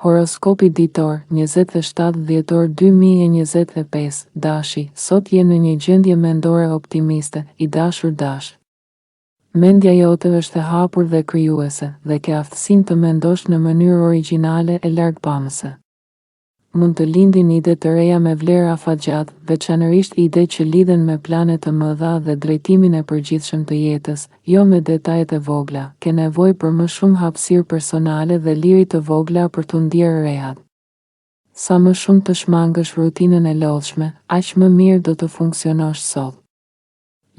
Horoskopi ditor, 27 dhjetor 2025, Dashi, sot je në një gjendje mendore optimiste, i dashur dash. Mendja jote është e hapur dhe krijuese, dhe ke aftësinë të mendosh në mënyrë origjinale e largpamëse. Mund të lindin ide të reja me vlerë afatgjatë, veçanërisht ide që lidhen me plane të mëdha dhe drejtimin e përgjithshëm të jetës, jo me detajet e vogla. Ke nevojë për më shumë hapësirë personale dhe liri të vogla për të ndjerë rehat. Sa më shumë të shmangësh rutinën e lodhshme, aq më mirë do të funksionosh sot.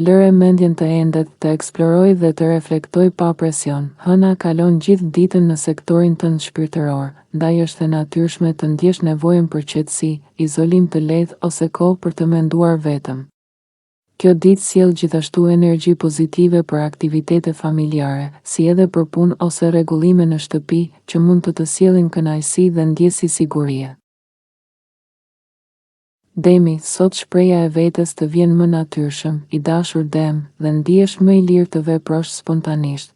Lëre mendjen të endet, të eksploroj dhe të reflektoj pa presion. Hëna kalon gjithë ditën në sektorin tënd shpirtëror, ndaj është e natyrshme të ndjesh nevojën për qetësi, izolim të lehtë ose kohë për të menduar vetëm. Kjo ditë sjell gjithashtu energji pozitive për aktivitete familjare, si edhe për punë ose rregullime në shtëpi, që mund të sjellin kënaqësi dhe ndjesi sigurie. Demi, sot shpreha e vetes të vjen më natyrshëm, i dashur Dem, dhe ndihesh më i lirë të veprosh spontanisht.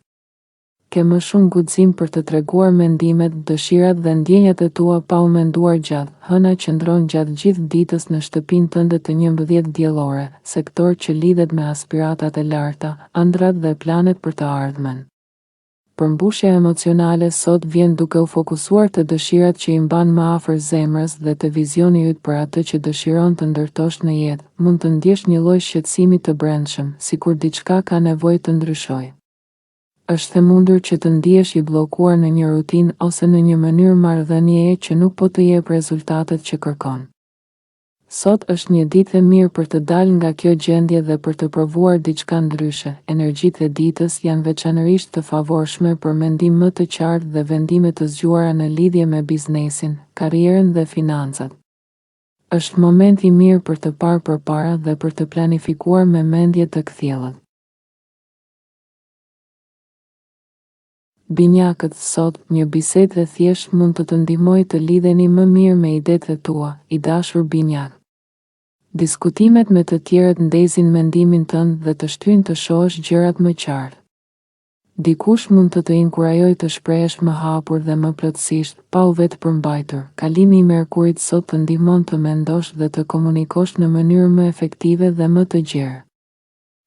Ke më shumë guxim për të treguar mendimet, dëshirat dhe ndjenjat e tua pa u menduar gjatë. Hëna qëndron gjatë gjithë ditës në shtëpinë tënde të 11 diellore, sektor që lidhet me aspiratat e larta, ëndrat dhe planet për të ardhmen. Përmbushja emocionale sot vjen duke u fokusuar te dëshirat që i mban më afër zemrës dhe te vizioni yt për atë që dëshiron të ndërtosh në jetë. Mund të ndjesh një lloj shqetësimi të brendshëm, sikur diçka ka nevojë të ndryshojë. Është e mundur që të ndihesh i bllokuar në një rutinë ose në një mënyrë marrëdhënieje që nuk po të jep rezultatet që kërkon. Sot është një ditë e mirë për të dalë nga kjo gjendje dhe për të provuar diçka ndryshe. Energjitë e ditës janë veçanërisht të favorshme për mendim më të qartë dhe vendime të zgjuara në lidhje me biznesin, karrierën dhe financat. Është moment i mirë për të parë përpara dhe për të planifikuar me mendje të kthjellët. Binjakët, sot, një bisedë e thjeshtë mund të të ndihmojë të lidheni më mirë me idetë e tua, i dashur binjak. Diskutimet me të tjerët ndezin mendimin tënd dhe të shtyjnë të shohësh gjërat më qartë. Dikush mund të të inkurajojë të shprehesh më hapur dhe më plotësisht, pa u vetë përmbajtur. Kalimi i Merkurit sot të ndihmon të mendosh dhe të komunikosh në mënyrë më efektive dhe më të gjerë.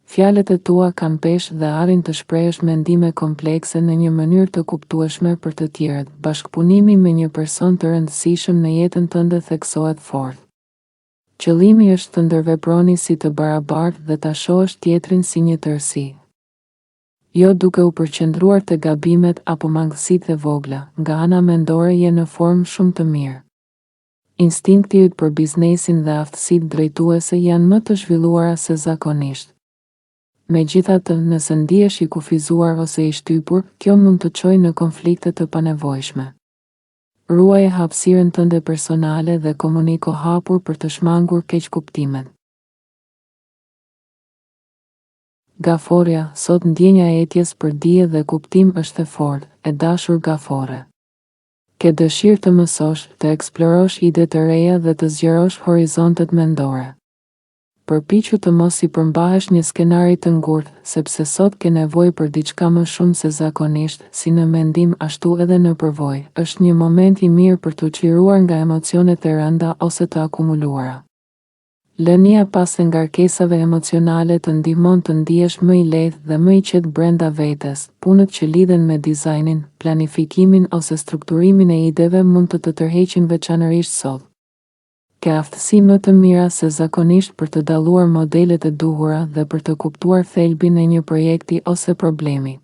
Fjalët e tua kanë peshë dhe arrin të shprehesh mendime komplekse në një mënyrë të kuptueshme për të tjerët. Bashkëpunimi me një person të rëndësishëm në jetën tënde theksohet fort. Qëllimi është të ndërveproni si të barabartë dhe ta shohësh tjetrin si një tërësi. Jo duke u përqendruar te gabimet apo mangësitë e vogla. Nga ana mendore je në formë shumë të mirë. Instinkti yt për biznesin dhe aftësitë drejtuese janë më të zhvilluara se zakonisht. Megjithatë, nëse ndihesh i kufizuar ose i shtypur, kjo mund të çojë në konflikte të panevojshme. Ruaje hapësirën tënde personale dhe komuniko hapur për të shmangur keqkuptimet. Gaforia, sot ndjenja e etjes për dije dhe kuptim është e fortë, e dashur gafore. Ke dëshirë të mësosh, të eksplorosh ide të reja dhe të zgjerosh horizontet mendore. Përpiqu të mos i përmbahesh një skenari të ngurtë, sepse sot ke nevojë për diçka më shumë se zakonisht, si në mendim ashtu edhe në përvojë. Është një moment i mirë për të çliruar nga emocionet e rënda ose të akumuluara. Lënia pas ngarkesave emocionale të ndihmon të ndihesh më i lehtë dhe më i qetë brenda vetes. Punët që lidhen me dizajnin, planifikimin ose strukturimin e ideve mund të tërheqin veçanërisht sot. Ke aftësi më të mira se zakonisht për të dalluar modelet e duhura dhe për të kuptuar thelbin e një projekti ose problemi.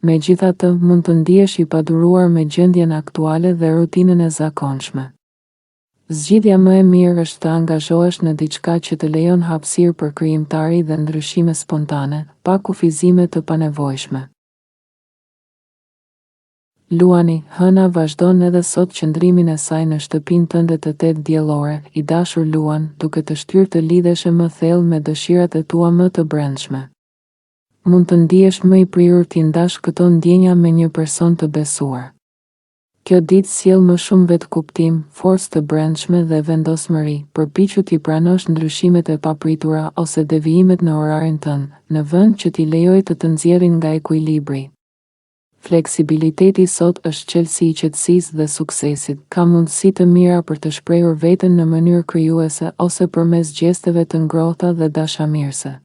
Megjithatë, mund të ndihesh i paduruar me gjendjen aktuale dhe rutinën e zakonshme. Zgjidhja më e mirë është të angazhohesh në diçka që të lejon hapësirë për krijimtari dhe ndryshime spontane, pa kufizime të panevojshme. Luani, hëna vazhdon edhe sot qëndrimin e saj në shtëpinë tënde të 8 diellore, i dashur Luan, duke të shtyrë të lidhesh më thellë me dëshirat e tua më të brendshme. Mund të ndihesh më i prirur t'i ndash këto ndjenja me një person të besuar. Kjo ditë sjell më shumë vetkuptim, forcë të brendshme dhe vendosmëri. Përpiqu t'i pranosh ndryshimet e papritura ose devijimet në orarin tënd, në vend që t'i lejojë të nxjerrin nga ekuilibri. Fleksibiliteti sot është çelësi i qetësisë dhe suksesit, ka mundësi të mira për të shprehur veten në mënyrë krijuese ose përmes gjesteve të ngrohta dhe dashamirëse.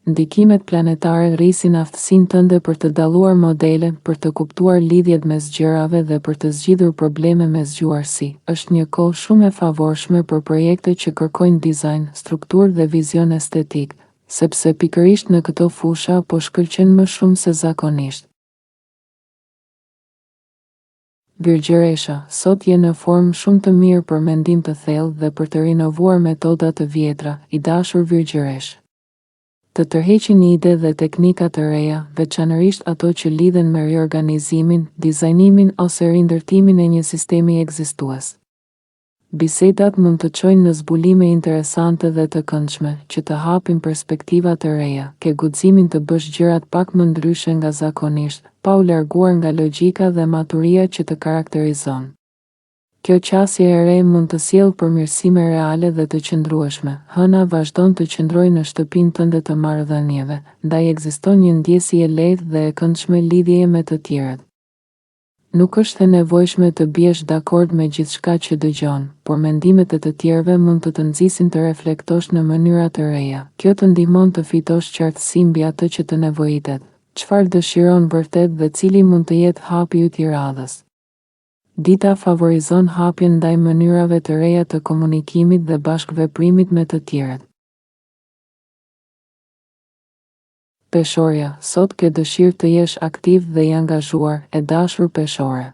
Ndikimet planetare rrisin aftësinë tënde për të dalluar modele, për të kuptuar lidhjet mes gjërave dhe për të zgjidhur probleme me zgjuarsi. Është një kohë shumë e favorshme për projekte që kërkojnë dizajn, strukturë dhe vizion estetik, sepse pikërisht në këto fusha po shkëlqen më shumë se zakonisht. Virgjëresha, sot je në formë shumë të mirë për mendim të thellë dhe për të rinovuar metoda të vjetra, i dashur Virgjëresh. Të tërheqin ide dhe teknika të reja, veçanërisht ato që lidhen me riorganizimin, dizajnimin ose rindërtimin e një sistemi ekzistues. Bisedat mund të çojnë në zbulime interesante dhe të këndshme, që të hapin perspektiva të reja, ke guximin të bësh gjërat pak më ndryshe nga zakonisht, pa u larguar nga logjika dhe maturia që të karakterizon. Kjo qasje e re mund të sjellë përmirësime reale dhe të qëndrueshme. Hëna vazhdon të qëndrojë në shtëpinë tënde të marrëdhënieve, ndaj ekziston një ndjesje e lehtë dhe e këndshme lidhje me të tjerët. Nuk është e nevojshme të biesh dakord me gjithçka që dëgjon, por mendimet e të tjerëve mund të të nxisin të reflektosh në mënyra të reja. Kjo të ndihmon të fitosh qartësi mbi atë që të nevojitet, çfarë dëshiron vërtet dhe cili mund të jetë hapi yt i radhës. Dita favorizon hapjen ndaj mënyrave të reja të komunikimit dhe bashkëveprimit me të tjerët. Peshorja, sot ke dëshirë të jesh aktiv dhe i angazhuar, e dashur peshore.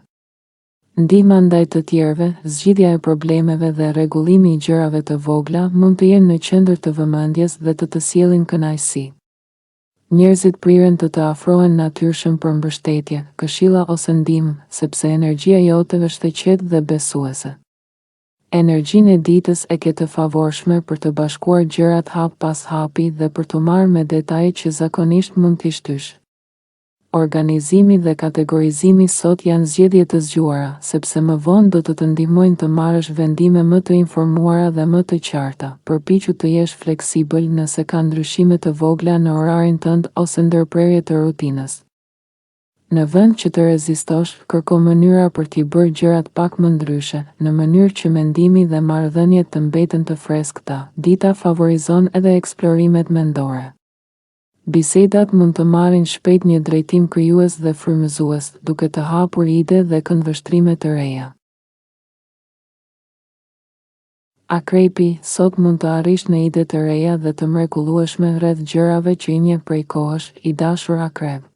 Ndihma ndaj të tjerëve, zgjidhja e problemeve dhe rregullimi i gjërave të vogla mund të jenë në qendër të vëmendjes dhe të sjellin kënaqësi. Njerëzit priren të afrohen natyrshëm për mbështetje, këshilla ose ndihmë, sepse energjia jote është e qetë dhe besuese. Energjinë e ditës e ke të favorshme për të bashkuar gjërat hap pas hapi dhe për të marrë me detaje që zakonisht mund t'i shtysh. Organizimi dhe kategorizimi sot janë zgjedhje të zgjuara, sepse më vonë do të ndihmojnë të marrësh vendime më të informuara dhe më të qarta. Përpiqu të jesh fleksibël nëse ka ndryshime të vogla në orarin tënd ose ndërprerje të rutinës. Në vend që të rezistosh, kërko mënyra për t'i bërë gjërat pak më ndryshe, në mënyrë që mendimi dhe marrëdhëniet të mbeten të freskëta. Dita favorizon edhe eksplorimet mendore. Bisedat mund të marrin shpejt një drejtim krijues dhe frymëzues, duke të hapur ide dhe këndvështrime të reja. Akrepi, sot mund të arrish në ide të reja dhe të mrekullueshme rreth gjërave që i njeh prej kohësh, i dashur akrep.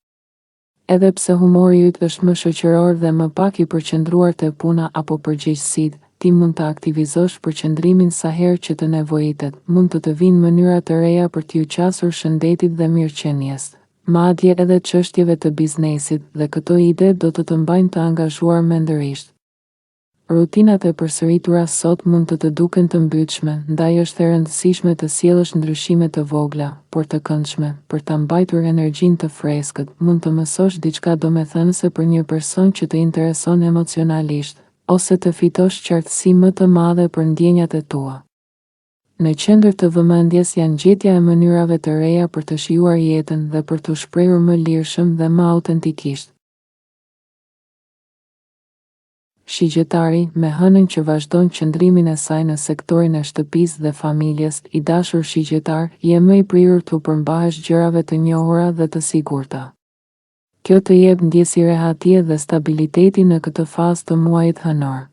Edhe pse humori yt është më shoqëror dhe më pak i përqendruar te puna apo përgjegjësitë, ti mund të aktivizosh përqendrimin sa herë që të nevojitet. Mund të vinë mënyra të reja për t'ju qasur shëndetit dhe mirëqenies, madje edhe çështjeve të biznesit, dhe këto ide do të mbajnë të angazhuar mendërisht. Rutinat e përsëritura sot mund të duken të mbytshme, ndaj është e rëndësishme të sjellësh ndryshime të vogla, por të këndshme, për ta mbajtur energjinë të freskët. Mund të mësosh diçka domethënëse për një person që të intereson emocionalisht, ose të fitosh qartësi më të madhe për ndjenjat e tua. Në qendër të vëmendjes janë gjetja e mënyrave të reja për të shijuar jetën dhe për të shprehur më lirshëm dhe më autentikisht. Shigjetari, me hënën që vazhdon qëndrimin e saj në sektorin e shtëpisë dhe familjes, i dashur shigjetar, je më i prirur të përmbahesh gjërave të njohura dhe të sigurta. Kjo të jep ndjesë rehatie dhe stabiliteti në këtë fazë të muajit hënor.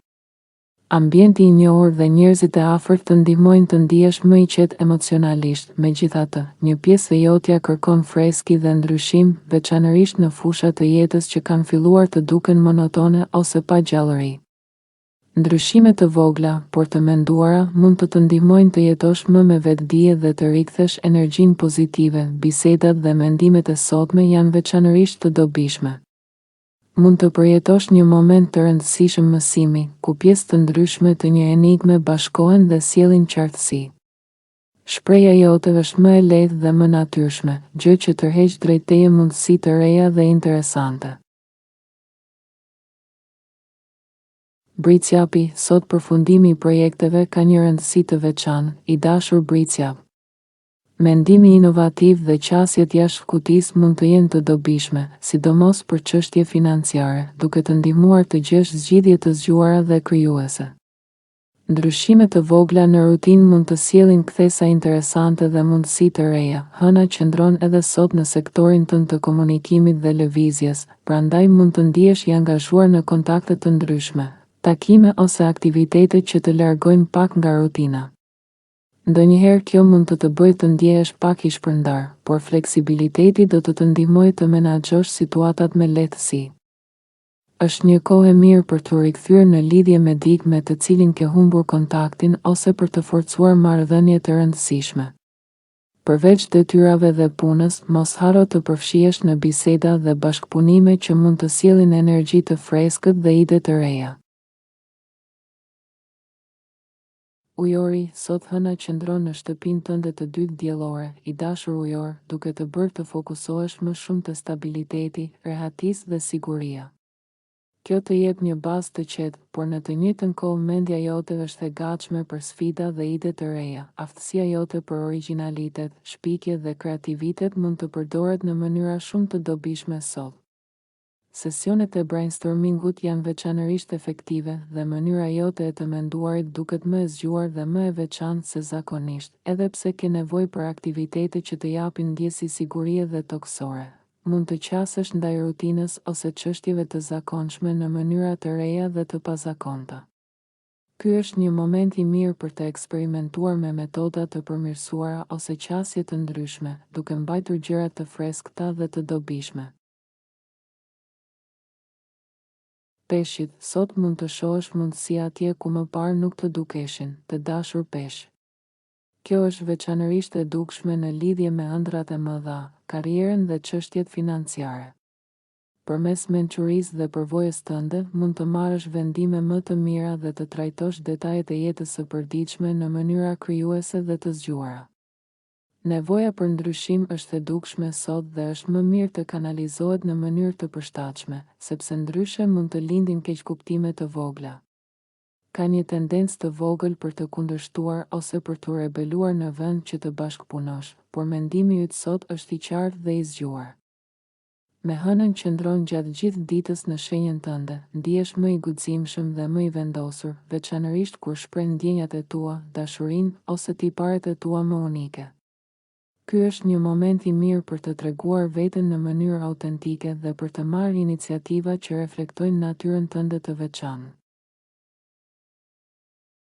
Ambienti i njohur dhe njerëzit e afërt të ndihmojnë të ndihesh më i qetë emocionalisht. Megjithatë, një pjesë e jotja kërkon freski dhe ndryshim, veçanërisht në fusha të jetës që kanë filluar të duken monotone ose pa gjallëri. Ndryshime të vogla, por të menduara, mund të ndihmojnë të jetosh më me vetdije dhe të rikthesh energjinë pozitive. Bisedat dhe mendimet e sotme janë veçanërisht të dobishme. Mund të përjetosh një moment të rëndësishëm mësimi, ku pjesë të ndryshme të një enigme bashkohen dhe sjellin qartësi. Shpreha jote është më e lehtë dhe më natyrshme, gjë që tërheq drejt teje mundësi të reja dhe interesante. Bricjapi, sot përfundimi i projekteve ka një rëndësi të veçantë, i dashur Bricjap. Mendimi inovativ dhe qasjet jashtë kutisë mund të jenë të dobishme, sidomos për çështje financiare, duke të ndihmuar të gjesh zgjidhje të zgjuara dhe krijuese. Ndryshime të vogla në rutinë mund të sjellin kthesa interesante dhe mundësi të reja. Hëna qëndron edhe sot në sektorin tënd të komunikimit dhe lëvizjes, prandaj mund të ndihesh i angazhuar në kontakte të ndryshme, takime ose aktivitete që të largojnë pak nga rutina. Ndonjëherë kjo mund të bëjë të ndjehesh pak i shpërndar, por fleksibiliteti do të ndihmojë të menaxhosh situatat me lehtësi. Është një kohë e mirë për të rikthyer në lidhje me dikë me të cilin ke humbur kontaktin ose për të forcuar marrëdhënie të rëndësishme. Përveç detyrave dhe punës, mos haro të përfshihesh në biseda dhe bashkëpunime që mund të sjellin energji të freskët dhe ide të reja. Ujori, sot hëna qëndron në shtëpinë tënde të dytë diellore, i dashur ujor, duke të bërë të fokusohesh më shumë te stabiliteti, rehatisë dhe siguria. Kjo të jep një bazë të qetë, por në të njëjtën kohë mendja jote është e gatshme për sfida dhe ide të reja. Aftësia jote për origjinalitet, shpikje dhe kreativitet mund të përdoret në mënyra shumë të dobishme sot. Sesionet e brainstormingut janë veçanërisht efektive dhe mënyra jote e të menduarit duket më e zgjuar dhe më e veçantë se zakonisht, edhe pse ke nevojë për aktivitete që të japin ndjesi sigurie dhe toksore. Mund të qasesh ndaj rutinës ose çështjeve të zakonshme në mënyra të reja dhe të pazakonta. Ky është një moment i mirë për të eksperimentuar me metoda të përmirësuara ose qasje të ndryshme, duke mbajtur gjërat të freskëta dhe të dobishme. Peshqit, sot mund të shohësh mundësi atje ku më parë nuk të dukeshin, të dashur peshq. Kjo është veçanërisht e dukshme në lidhje me ëndrat e mëdha, karrierën dhe çështjet financiare. Përmes mençurisë dhe përvojës tënde, mund të marrësh vendime më të mira dhe të trajtosh detajet e jetës së përditshme në mënyra krijuese dhe të zgjuara. Nevoja për ndryshim është e dukshme sot dhe është më mirë të kanalizohet në mënyrë të përshtatshme, sepse ndryshe mund të lindin keqkuptime të vogla. Ka një tendencë të vogël për të kundërshtuar ose për të rebeluar në vend që të bashkëpunosh, por mendimi yt sot është i qartë dhe i zgjuar. Me hënën qëndron gjatë gjithë ditës në shenjën tënde, ndihesh më i guximshëm dhe më i vendosur, veçanërisht kur shpreh ndjenjat e tua, dashurinë ose tiparet e tua më unike. Ky është një moment i mirë për të treguar veten në mënyrë autentike dhe për të marrë iniciativa që reflektojnë natyrën tënde të veçantë.